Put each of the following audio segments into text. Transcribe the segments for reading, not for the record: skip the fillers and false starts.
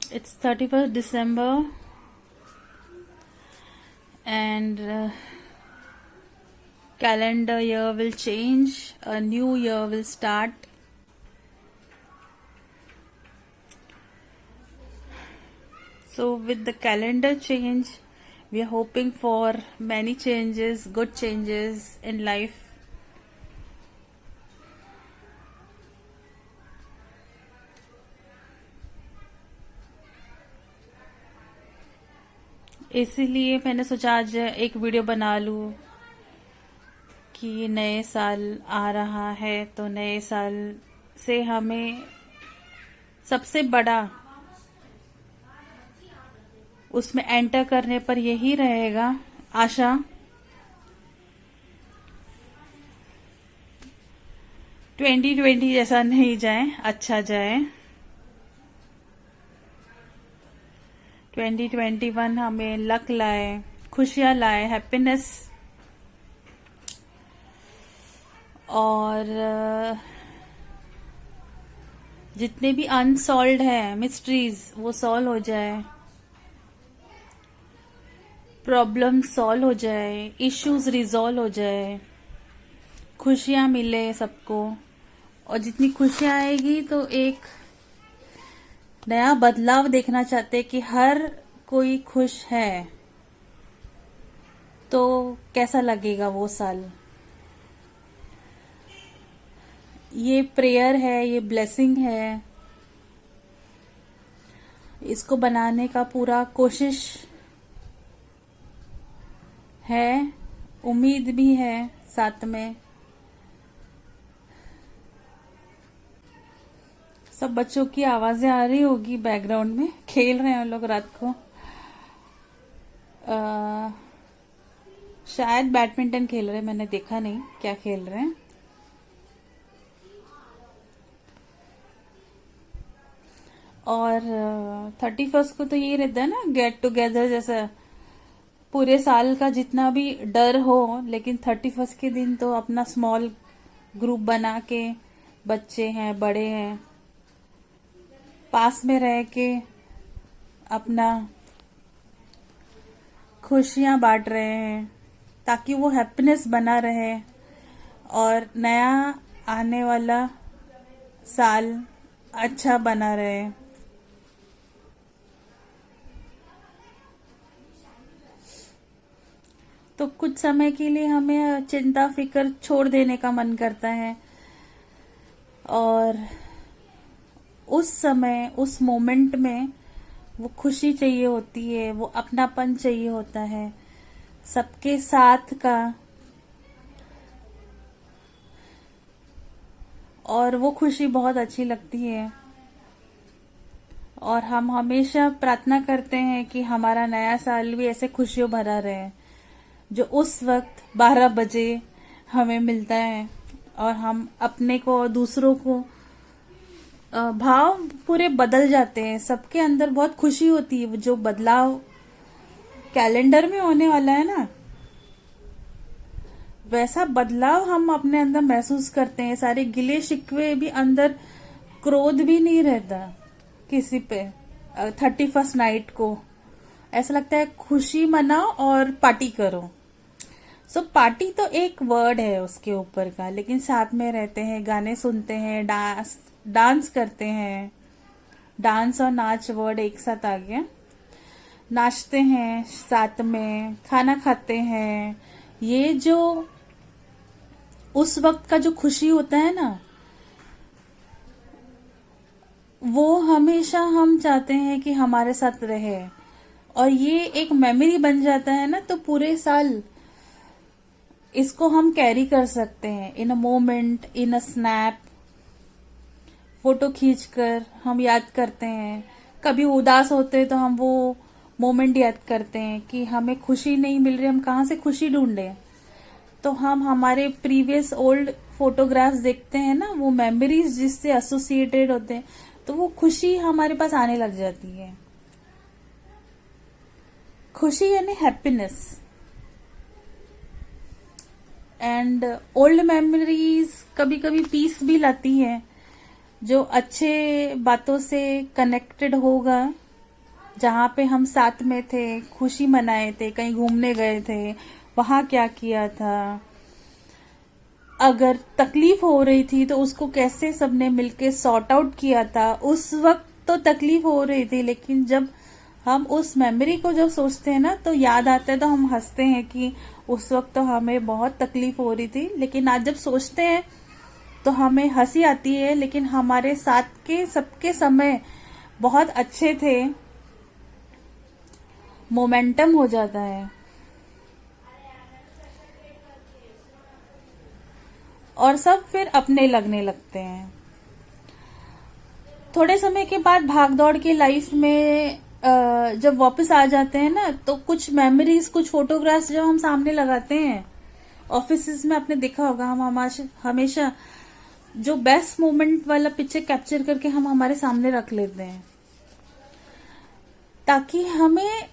It's 31st December and calendar year will change, a new year will start. So with the calendar change, we are hoping for many changes, good changes in life. इसीलिए मैंने सोचा आज एक video बना लूं कि नए साल आ रहा है, तो नए साल से हमें सबसे बड़ा उसमें एंटर करने पर यही रहेगा आशा 2020 जैसा नहीं जाए, अच्छा जाए। 2021 हमें लक लाए, खुशियां लाए, हैप्पीनेस और जितने भी अनसॉल्व्ड है मिस्ट्रीज वो सॉल्व हो जाए, प्रॉब्लम सॉल्व हो जाए, इश्यूज रिजॉल्व हो जाए, खुशियां मिले सबको। और जितनी खुशियां आएगी तो एक नया बदलाव देखना चाहते कि हर कोई खुश है, तो कैसा लगेगा वो साल। ये प्रेयर है, ये ब्लेसिंग है, इसको बनाने का पूरा कोशिश है, उम्मीद भी है साथ में। सब बच्चों की आवाजें आ रही होगी बैकग्राउंड में, खेल रहे हैं लोग रात को। शायद बैडमिंटन खेल रहे हैं, मैंने देखा नहीं क्या खेल रहे हैं। और 31st को तो ये रहता है ना, गेट टुगेदर जैसा, पूरे साल का जितना भी डर हो, लेकिन 31st के दिन तो अपना स्मॉल ग्रुप बना के, बच्चे हैं बड़े हैं, पास में रह के अपना खुशियां बांट रहे हैं, ताकि वो हैप्पीनेस बना रहे और नया आने वाला साल अच्छा बना रहे। तो कुछ समय के लिए हमें चिंता फिक्र छोड़ देने का मन करता है, और उस समय उस मोमेंट में वो खुशी चाहिए होती है, वो अपनापन चाहिए होता है, सबके साथ का। और वो खुशी बहुत अच्छी लगती है, और हम हमेशा प्रार्थना करते हैं कि हमारा नया साल भी ऐसे खुशियों भरा रहे, जो उस वक्त 12 बजे हमें मिलता है, और हम अपने को और दूसरों को भाव पूरे बदल जाते हैं। सबके अंदर बहुत खुशी होती है, जो बदलाव कैलेंडर में होने वाला है ना, वैसा बदलाव हम अपने अंदर महसूस करते हैं। सारे गिले शिकवे भी अंदर, क्रोध भी नहीं रहता किसी पे। 31st नाइट को ऐसा लगता है खुशी मनाओ और पार्टी करो। सो पार्टी तो एक वर्ड है उसके ऊपर का, लेकिन साथ में रहते हैं, गाने सुनते हैं, डांस करते हैं। डांस और नाच वर्ड एक साथ आ गया। नाचते हैं साथ में, खाना खाते हैं। ये जो उस वक्त का जो खुशी होता है ना, वो हमेशा हम चाहते हैं कि हमारे साथ रहे, और ये एक मेमोरी बन जाता है ना, तो पूरे साल इसको हम कैरी कर सकते हैं। In a moment, in a snap, photo खींचकर हम याद करते हैं। कभी उदास होते हैं तो हम वो मोमेंट याद करते हैं कि हमें खुशी नहीं मिल रही, हम कहाँ से खुशी ढूंढे। तो हम हमारे प्रीवियस ओल्ड फोटोग्राफ्स देखते हैं ना, वो मेमोरीज जिससे एसोसिएटेड होते हैं, तो वो खुशी हमारे पास आने लग जाती है। खुशी यानी हैप्पीनेस। एंड ओल्ड मेमोरीज कभी कभी पीस भी लाती है। जो अच्छे बातों से कनेक्टेड होगा जहाँ पे हम साथ में थे, खुशी मनाए थे, कहीं घूमने गए थे, वहां क्या किया था, अगर तकलीफ हो रही थी तो उसको कैसे सबने मिलके सॉर्ट आउट किया था। उस वक्त तो तकलीफ हो रही थी, लेकिन जब हम उस मेमोरी को जब सोचते हैं ना तो याद आता है, तो हम हंसते हैं कि उस वक्त तो हमें बहुत तकलीफ हो रही थी, लेकिन आज जब सोचते हैं तो हमें हंसी आती है। लेकिन हमारे साथ के सबके समय बहुत अच्छे थे, मोमेंटम हो जाता है और सब फिर अपने लगने लगते हैं। थोड़े समय के बाद भाग दौड़ की लाइफ में जब वापस आ जाते हैं ना, तो कुछ मेमोरीज, कुछ फोटोग्राफ्स जब हम सामने लगाते हैं, ऑफिस में आपने देखा होगा, हम हमेशा जो बेस्ट मोमेंट वाला पिक्चर कैप्चर करके हम हमारे सामने रख लेते हैं, ताकि हमें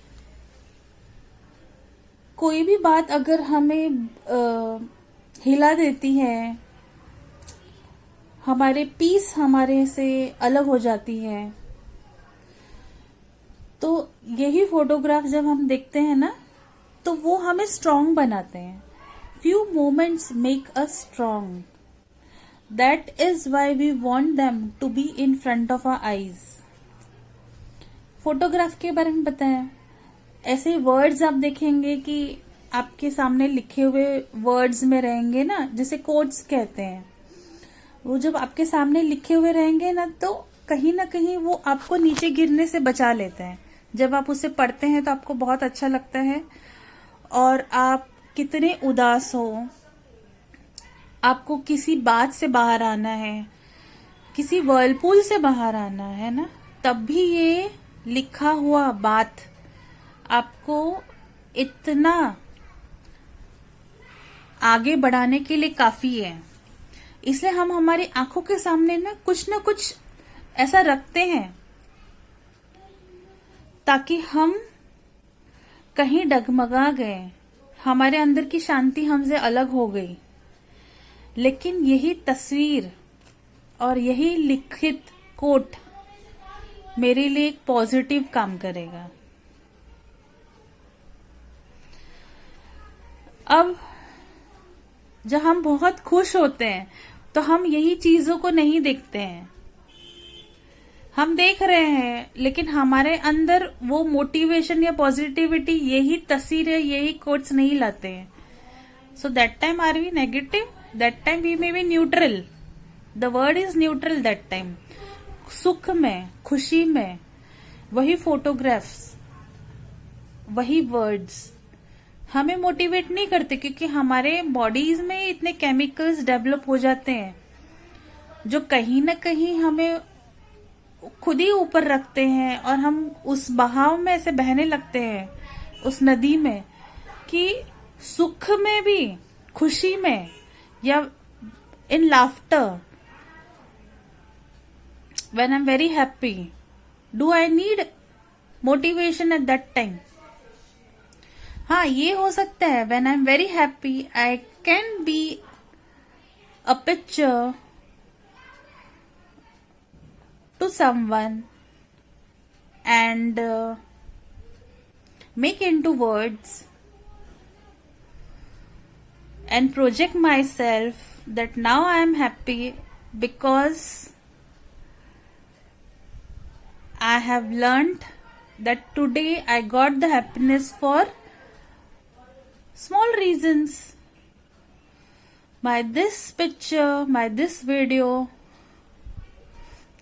कोई भी बात अगर हमें हिला देती है, हमारे पीस हमारे से अलग हो जाती है, तो यही फोटोग्राफ जब हम देखते हैं ना तो वो हमें स्ट्रांग बनाते हैं। Few moments make us strong, that is why we want them to be in front of our eyes. Photograph के बारे में बताया, ऐसे वर्ड्स आप देखेंगे कि आपके सामने लिखे हुए वर्ड्स में रहेंगे ना, जिसे कोट्स कहते हैं, वो जब आपके सामने लिखे हुए रहेंगे ना तो कहीं ना कहीं वो आपको नीचे गिरने से बचा लेते हैं। जब आप उसे पढ़ते हैं तो आपको बहुत अच्छा लगता है, और आप कितने उदास हो, आपको किसी बात से बाहर आना है, किसी वर्लपूल से बाहर आना है ना, तब भी ये लिखा हुआ बात आपको इतना आगे बढ़ाने के लिए काफी है। इसलिए हम हमारी आंखों के सामने ना कुछ ऐसा रखते हैं ताकि हम कहीं डगमगा गए, हमारे अंदर की शांति हमसे अलग हो गई, लेकिन यही तस्वीर और यही लिखित कोट मेरे लिए एक पॉजिटिव काम करेगा। अब जब हम बहुत खुश होते हैं तो हम यही चीजों को नहीं देखते हैं, हम देख रहे हैं, लेकिन हमारे अंदर वो मोटिवेशन या पॉजिटिविटी, यही तस्वीर है, यही कोट्स नहीं लाते हैं। So that time are we negative, that time we may be neutral, the word is neutral that time. सुख में, खुशी में वही फोटोग्राफ्स, वही वर्ड्स हमें मोटिवेट नहीं करते, क्योंकि हमारे बॉडीज में इतने केमिकल्स डेवलप हो जाते हैं जो कहीं ना कहीं हमें खुद ही ऊपर रखते हैं, और हम उस बहाव में ऐसे बहने लगते हैं, उस नदी में, कि सुख में भी, खुशी में, या in laughter, when I am very happy, do I need motivation at that time? हाँ, ये हो सकता है, when I am very happy I can be a picture to someone and make into words and project myself that now I am happy because I have learned that today I got the happiness for small reasons. By this picture, by this video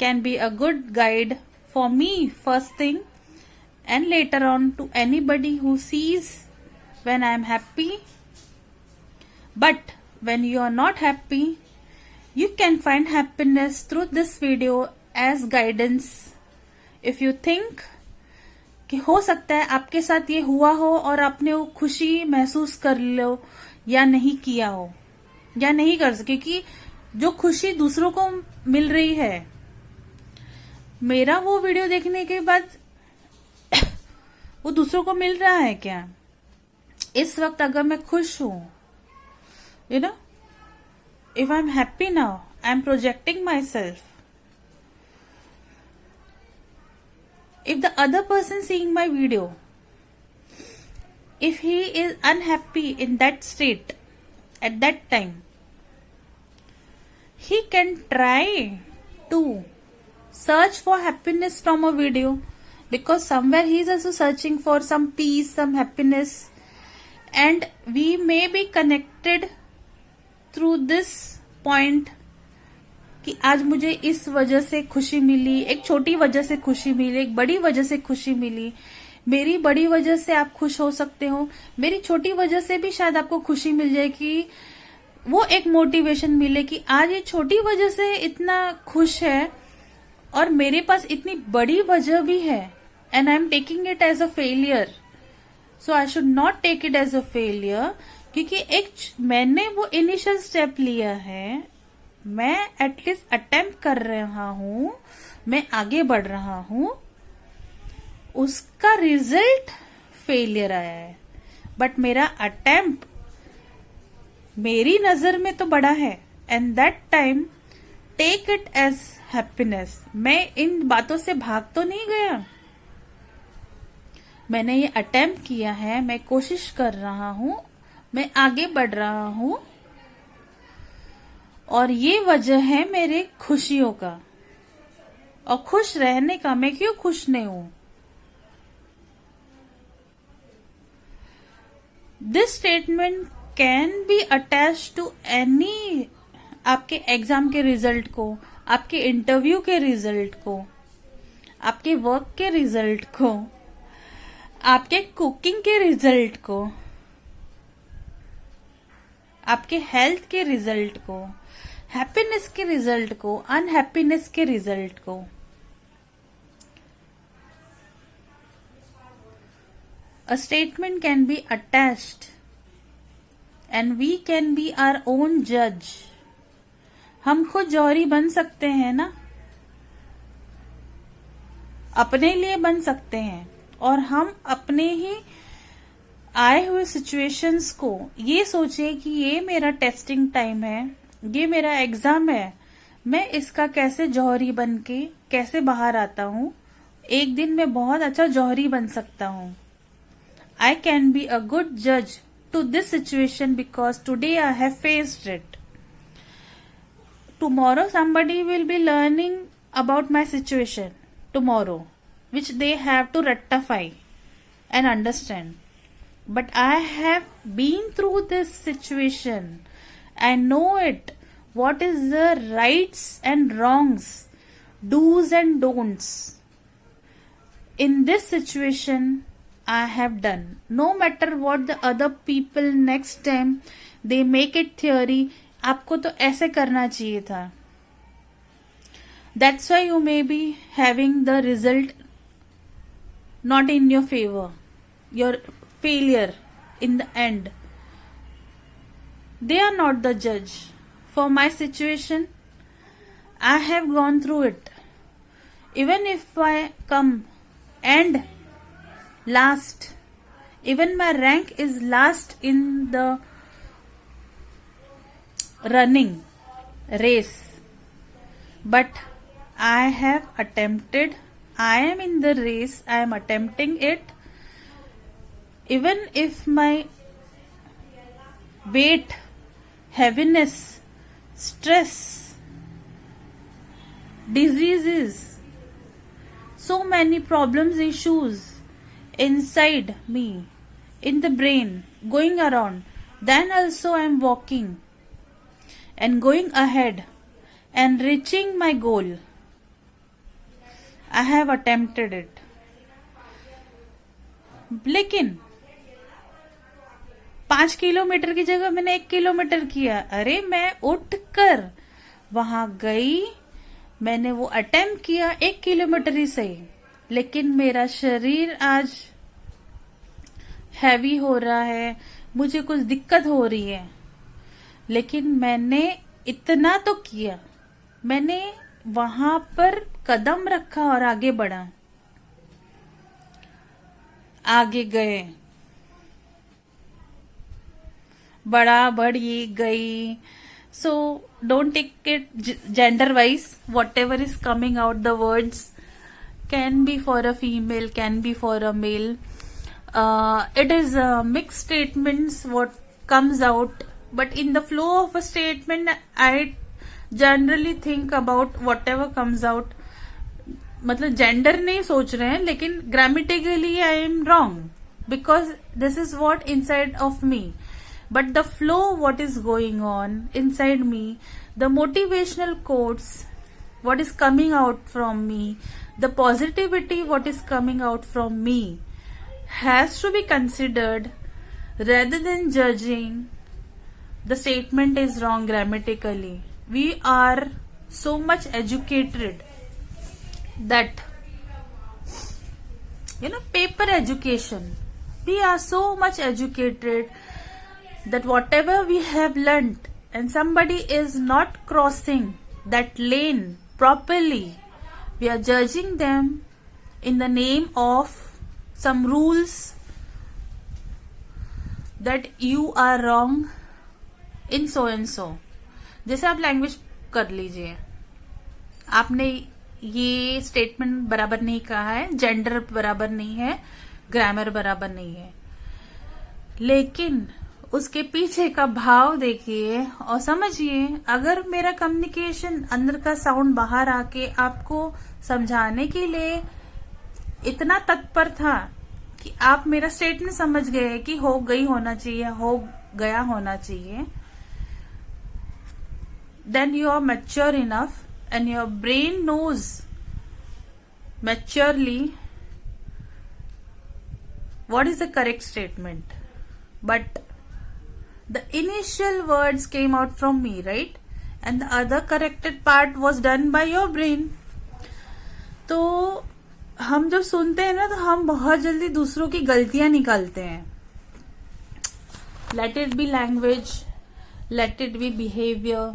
can be a good guide for me first thing, and later on to anybody who sees when I am happy. But when you are not happy, you can find happiness through this video as guidance. If you think कि हो सकता है आपके साथ ये हुआ हो और आपने वो खुशी महसूस कर लो, या नहीं किया हो, या नहीं कर सके, कि जो खुशी दूसरों को मिल रही है, मेरा वो वीडियो देखने के बाद वो दूसरों को मिल रहा है क्या? इस वक्त अगर मैं खुश हूं, you know, if I am happy now, I am projecting my self If the other person seeing my video, if he is unhappy in that state at that time, he can try to search for happiness from a video, because somewhere he is also searching for some peace, some happiness, and we may be connected through this point कि आज मुझे इस वजह से खुशी मिली, एक छोटी वजह से खुशी मिली, एक बड़ी वजह से खुशी मिली। मेरी बड़ी वजह से आप खुश हो सकते हो, मेरी छोटी वजह से भी शायद आपको खुशी मिल जाए कि वो एक मोटिवेशन मिले कि आज ये छोटी वजह से इतना खुश है और मेरे पास इतनी बड़ी वजह भी है, and I am taking it as a failure. So I should not take it as a failure, क्योंकि मैंने वो इनिशियल स्टेप लिया है, मैं एटलीस्ट अटेम्प्ट कर रहा हूं, मैं आगे बढ़ रहा हूं, उसका रिजल्ट फेलियर आया है, बट मेरा अटेम्प्ट मेरी नजर में तो बड़ा है, and that time take it as happiness. मैं इन बातों से भाग तो नहीं गया, मैंने ये अटेम्प्ट किया है, मैं कोशिश कर रहा हूं, मैं आगे बढ़ रहा हूं, और ये वजह है मेरे खुशियों का और खुश रहने का। मैं क्यों खुश नहीं हूं? This statement can be attach to any, आपके एग्जाम के रिजल्ट को, आपके इंटरव्यू के रिजल्ट को, आपके वर्क के रिजल्ट को, आपके कुकिंग के रिजल्ट को, आपके हेल्थ के रिजल्ट को, हैप्पीनेस के रिजल्ट को, अनहैप्पीनेस के रिजल्ट को। A statement can be attached and we can be our own judge. हम खुद जौहरी बन सकते हैं ना, अपने लिए बन सकते हैं, और हम अपने ही आए हुए सिचुएशंस को ये सोचे कि ये मेरा टेस्टिंग टाइम है, ये मेरा एग्जाम है, मैं इसका कैसे जौहरी बन के कैसे बाहर आता हूं, एक दिन मैं बहुत अच्छा जौहरी बन सकता हूं। I can be a good judge to this situation because today I have faced it. Tomorrow somebody will be learning about my situation tomorrow, which they have to rectify and understand. But I have been through this situation. I know it. What is the rights and wrongs, do's and don'ts. In this situation, I have done. No matter what the other people next time they make it theory, आपको तो ऐसे करना चाहिए था. That's why you may be having the result not in your favor, your failure in the end. They are not the judge. For my situation, I have gone through it. Even if I come and last, even my rank is last in the running race, but I have attempted, I am in the race, I am attempting it. Even if my weight, heaviness, stress, diseases, so many problems, issues inside me, in the brain, going around, then also I am walking and going ahead and reaching my goal. I have attempted it. लेकिन 5 kilometre की जगह मैंने 1 kilometre किया। अरे मैं उठकर वहां गई, मैंने वो अटेम्प्ट किया 1 किलोमीटर ही सही, लेकिन मेरा शरीर आज हैवी हो रहा है, मुझे कुछ दिक्कत हो रही है, लेकिन मैंने इतना तो किया, मैंने वहां पर कदम रखा और आगे बढ़ा, आगे गए, बढ़ी गई. So don't take it gender wise, whatever is coming out the words, can be for a female, can be for a male. It is mixed statements what comes out, but in the flow of a statement I generally think about whatever comes out. मतलब gender नहीं सोच रहे हैं, लेकिन grammatically I am wrong because this is what inside of me, but the flow what is going on inside me, the motivational quotes what is coming out from me, the positivity what is coming out from me has to be considered rather than judging the statement is wrong grammatically. We are so much educated that, paper education, we are so much educated that whatever we have learnt and somebody is not crossing that lane properly, we are judging them in the name of some rules that you are wrong in so and so. जैसे आप language कर लीजिए, आपने ये statement बराबर नहीं कहा है, जेंडर बराबर नहीं है, ग्रामर बराबर नहीं है, लेकिन उसके पीछे का भाव देखिए और समझिए. अगर मेरा कम्युनिकेशन अंदर का साउंड बाहर आके आपको समझाने के लिए इतना तत्पर था कि आप मेरा स्टेटमेंट समझ गए कि हो गई होना चाहिए, हो गया होना चाहिए, then you are mature enough and your brain knows maturely what is the correct statement, but the initial words came out from me, right, and the other corrected part was done by your brain. तो हम जब सुनते हैं ना तो हम बहुत जल्दी दूसरों की गलतियां निकालते हैं. Let it be language, let it be behavior.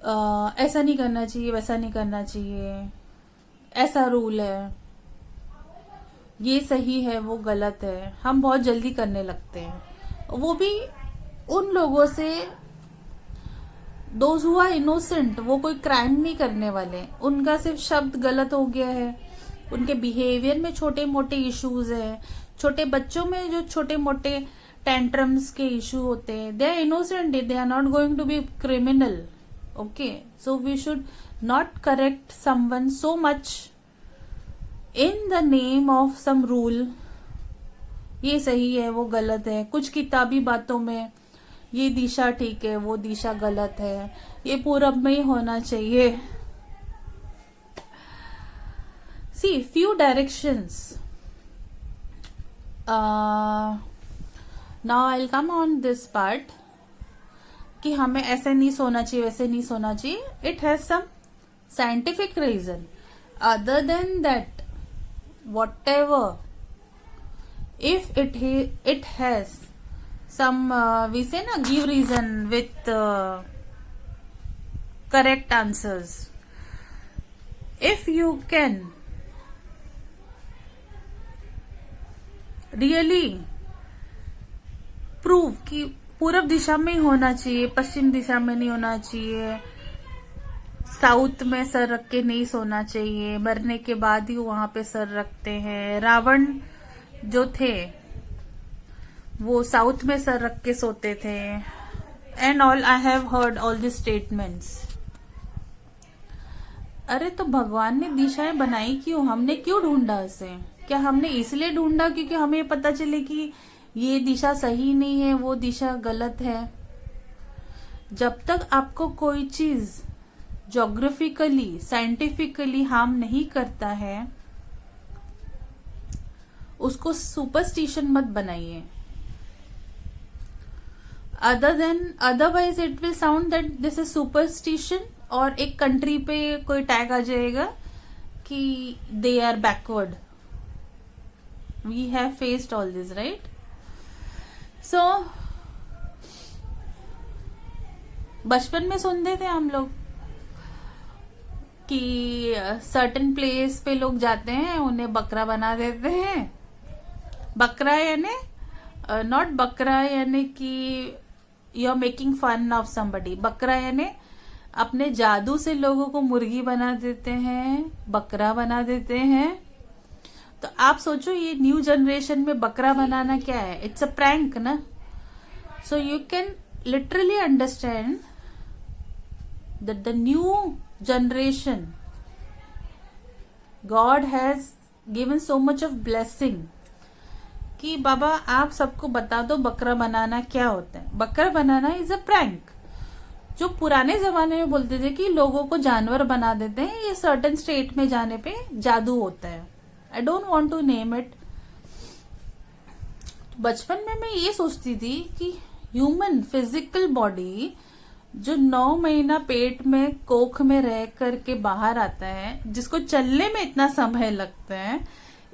ऐसा नहीं करना चाहिए, वैसा नहीं करना चाहिए, ऐसा रूल है, ये सही है, वो गलत है, हम बहुत जल्दी करने लगते हैं. वो भी उन लोगों से, दोज हु आर इनोसेंट, वो कोई क्राइम नहीं करने वाले, उनका सिर्फ शब्द गलत हो गया है, उनके बिहेवियर में छोटे मोटे इश्यूज है, छोटे बच्चों में जो छोटे मोटे टेंट्रम्स के इशू होते हैं, they are innocent, they are not going to be criminal. Okay, so we should not correct someone so much in the name of some rule. ये सही है, वो गलत है. कुछ किताबी बातों में ये दिशा ठीक है, वो दिशा गलत है, ये पूरब में ही होना चाहिए. See, few directions. Now I'll come on this part कि हमें ऐसे नहीं सोना चाहिए, वैसे नहीं सोना चाहिए. It has some scientific reason. Other than that, whatever, if it has some we say na, give reason with correct answers. If you can really prove कि पूरब दिशा में ही होना चाहिए, पश्चिम दिशा में नहीं होना चाहिए, साउथ में सर रख के नहीं सोना चाहिए, मरने के बाद ही वहां पे सर रखते हैं, रावण जो थे वो साउथ में सर रख के सोते थे, and all. I have heard all this statements. अरे तो भगवान ने दिशाएं बनाई क्यों? हमने क्यों ढूंढा इसे? क्या हमने इसलिए ढूंढा क्योंकि हमें पता चले कि ये दिशा सही नहीं है, वो दिशा गलत है? जब तक आपको कोई चीज जोग्राफिकली, साइंटिफिकली हार्म नहीं करता है, उसको सुपरस्टिशन मत बनाइए. Otherwise it will sound that this is superstition, और एक कंट्री पे कोई टैग आ जाएगा कि they are backward. We have faced all this, right? So बचपन में सुनते थे हम लोग कि सर्टेन प्लेस पे लोग जाते हैं, उन्हें बकरा बना देते हैं. बकरा यानी नॉट बकरा यानी कि you are making fun of somebody. बकरा यानी अपने जादू से लोगों को मुर्गी बना देते हैं, बकरा बना देते हैं। तो आप सोचो ये न्यू जनरेशन में बकरा बनाना क्या है, इट्स अ प्रैंक ना। So you can literally understand that the new generation God has given so much of blessing कि बाबा आप सबको बता दो बकरा बनाना क्या होता है। बकरा बनाना इज अ प्रैंक। जो पुराने जमाने में बोलते थे कि लोगों को जानवर बना देते हैं, ये सर्टेन स्टेट में जाने पे जादू होता है। I don't want to name it. बचपन में मैं ये सोचती थी कि ह्यूमन फिजिकल बॉडी जो 9 महीना पेट में कोख में रह करके बाहर आता है, जिसको चलने में इतना समय लगता है,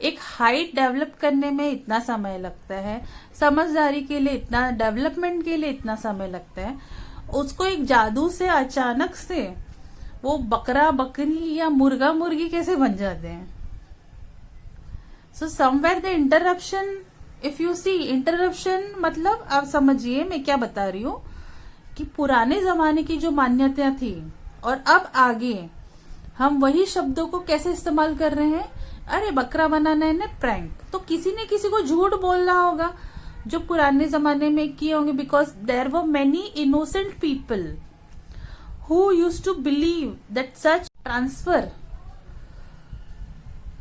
एक हाइट डेवलप करने में इतना समय लगता है, समझदारी के लिए इतना, डेवलपमेंट के लिए इतना समय लगता है, उसको एक जादू से अचानक से वो बकरा बकरी या मुर्गा मुर्गी कैसे बन जाते हैं। So somewhere the interruption, if you see interruption मतलब आप समझिए मैं क्या बता रही हूं कि पुराने जमाने की जो मान्यता थी और अब आगे हम वही शब्दों को कैसे इस्तेमाल कर रहे हैं। अरे बकरा बनाना है ना प्रैंक, तो किसी ने किसी को झूठ बोल रहा होगा जो पुराने जमाने में किए होंगे, because there were many innocent people who used to believe that such transfer,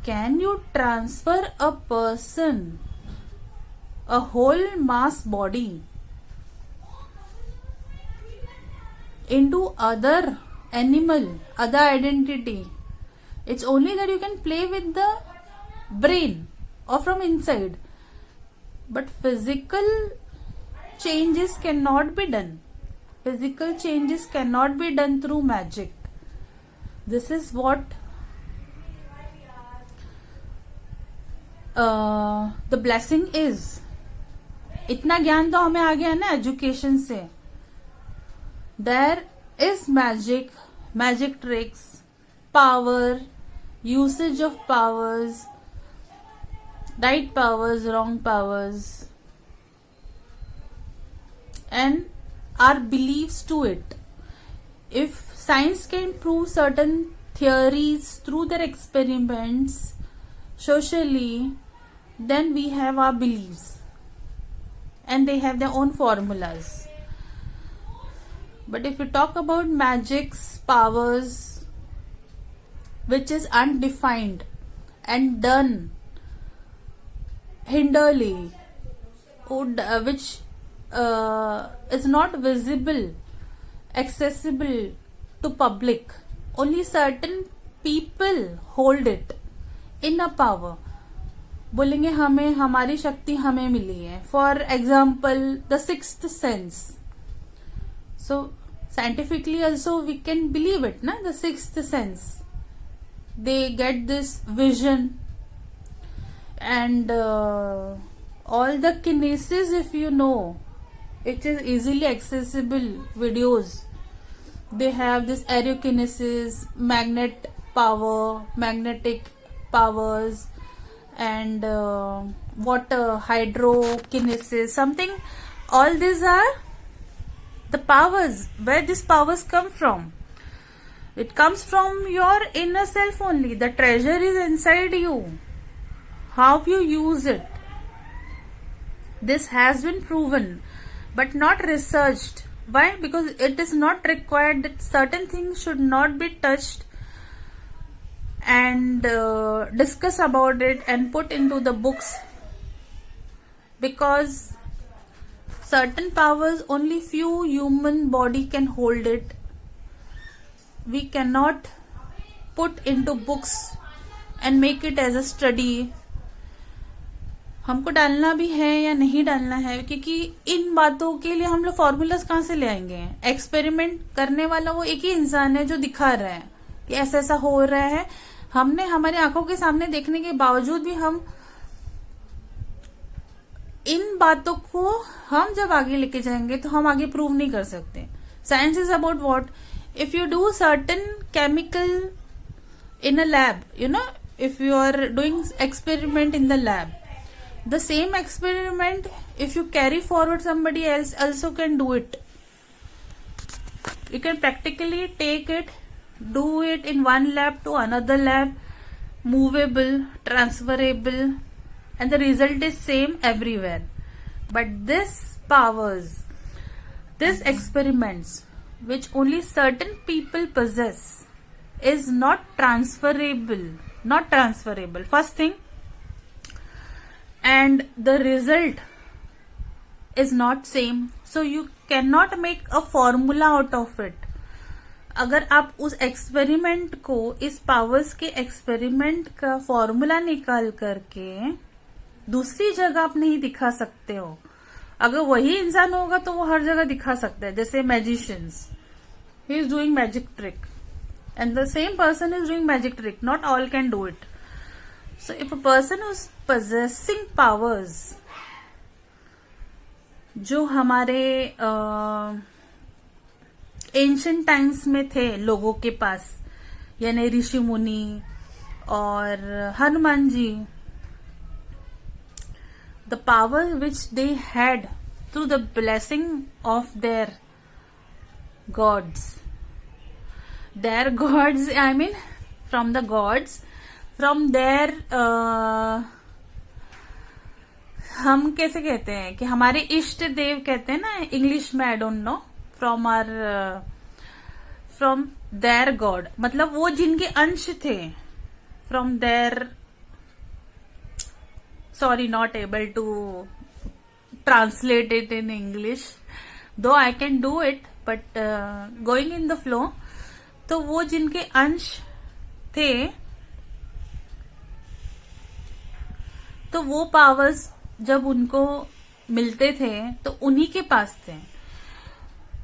can you transfer a person, a whole mass body into other animal, other identity. It's only that you can play with the brain or from inside, but physical changes cannot be done. Physical changes cannot be done through magic. This is what the blessing is. इतना ज्ञान तो हमें आ गया ना education से। There is magic, magic tricks, power, usage of powers, right powers, wrong powers, and our beliefs to it. If science can prove certain theories through their experiments socially, then we have our beliefs and they have their own formulas. But if you talk about magic's powers, which is undefined and done hinderly, which is not visible, accessible to public, only certain people hold it in a power. बोलेंगे हमें हमारी शक्ति हमें मिली है। For example the sixth sense. So scientifically also we can believe it, na? The sixth sense. They get this vision and all the kinesis, if you know, it is easily accessible videos. They have this aerokinesis, magnetic powers, and water, hydrokinesis, something. All these are the powers. Where these powers come from? It comes from your inner self only. The treasure is inside you. How you use it, this has been proven but not researched. Why? Because it is not required that certain things should not be touched and discuss about it and put into the books, because certain powers only few human body can hold it. We cannot put into books and make it as a study. हमको डालना भी है या नहीं डालना है, क्योंकि इन बातों के लिए हम लोग फॉर्मूलाज कहाँ से ले आएंगे। एक्सपेरिमेंट करने वाला वो एक ही इंसान है जो दिखा रहा है कि ऐसा ऐसा हो रहा है। हमने हमारी आंखों के सामने देखने के बावजूद भी हम इन बातों को हम जब आगे लेके जाएंगे तो हम आगे प्रूव नहीं कर सकते। Science is about what? If you do certain chemical in a lab, you know, if you are doing experiment in the lab, the same experiment if you carry forward, somebody else also can do it. You can practically take it, do it in one lab to another lab, movable, transferable, and the result is same everywhere. But this powers, these experiments, which only certain people possess, is not transferable. Not transferable. First thing, and the result is not same. So you cannot make a formula out of it. अगर आप उस experiment को, इस powers के experiment का formula निकाल करके दूसरी जगह आप नहीं दिखा सकते हो. अगर वही इंसान होगा तो वो हर जगह दिखा सकता है. जैसे magicians, he is doing magic trick and the same person is doing magic trick. Not all can do it. So if a person is possessing powers जो हमारे एंशियंट टाइम्स में थे लोगों के पास, यानी ऋषि मुनि और Hanuman ji, the power which they had through the blessing of their gods, I mean from the gods, from their, हम कैसे कहते हैं कि हमारे इष्ट देव कहते हैं ना इंग्लिश में, I don't know, from their god, मतलब वो जिनके अंश थे, from their, sorry not able to translate it in English, though I can do it but going in the flow. तो वो जिनके अंश थे, तो वो पावर्स जब उनको मिलते थे तो उन्हीं के पास थे.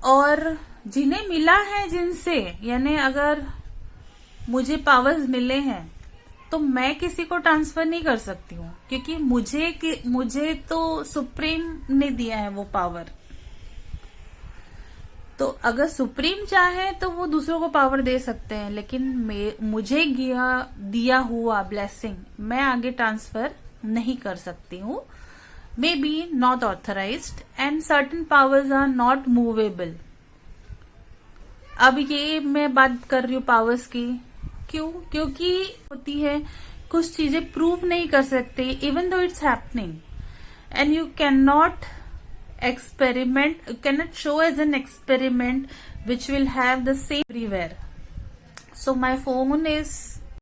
और जिन्हें मिला है जिनसे, यानी अगर मुझे पावर्स मिले हैं तो मैं किसी को ट्रांसफर नहीं कर सकती हूँ, क्योंकि मुझे तो सुप्रीम ने दिया है वो पावर. तो अगर सुप्रीम चाहे तो वो दूसरों को पावर दे सकते हैं, लेकिन मुझे दिया हुआ ब्लेसिंग मैं आगे ट्रांसफर नहीं कर सकती हूँ. May be not authorised and certain powers are not movable. अब ये मैं बात कर रही हूँ पावर्स की, क्यों? क्योंकि होती है कुछ चीजें प्रूव नहीं कर सकते, even though it's happening, and you can not experiment, you cannot show as an experiment which will have the same everywhere. So my phone is